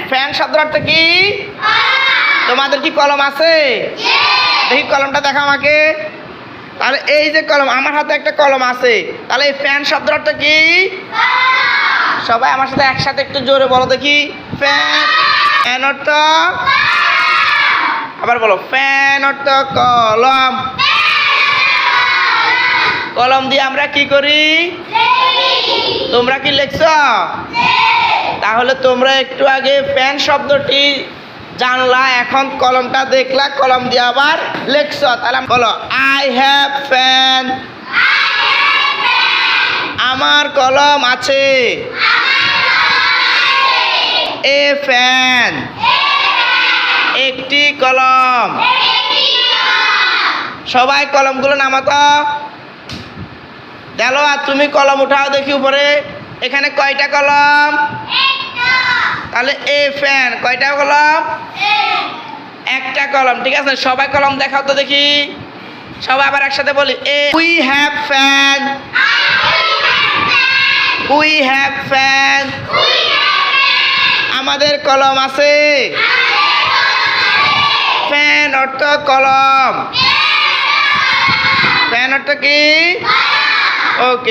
Fan শব্দের অর্থ কি? তোমাদের কি কলম আছে? দেখি কলমটা দেখা আমাকে। তাহলে এই যে কলম, আমার হাতে একটা কলম আছে, তাহলে এই ফ্যান শব্দের অর্থ কি? সবাই আমার সাথে একসাথে একটু জোরে বলো দেখি। ফ্যান। ফ্যান অর্থ, আবার বলো। ফ্যান অর্থ কলম। কলম দিয়ে আমরা কি করি? তোমরা কি লিখছ? তাহলে তোমরা একটু আগে ফ্যান শব্দটি জানলা, এখন কলমটা দেখলা, কলম দিয়ে আবার লিখছ। তাহলে বলো আই হ্যাভ ফ্যান। আমার কলম আছে। এ ফ্যান, একটি কলম। সবাই কলমগুলো নামাতো। দেলো, আর তুমি কলম উঠাও দেখি উপরে। এখানে কয়টা কলম? তাহলে এ ফ্যান কয়টা কলম? একটা কলম। ঠিক আছে, সবাই কলম দেখাও তো দেখি। সবাই আবার একসাথে বলি। We have fan. We have fan. আমাদের কলম আছে। ফ্যান অর্থ কলম। ফ্যান অর্থ কি? ওকে।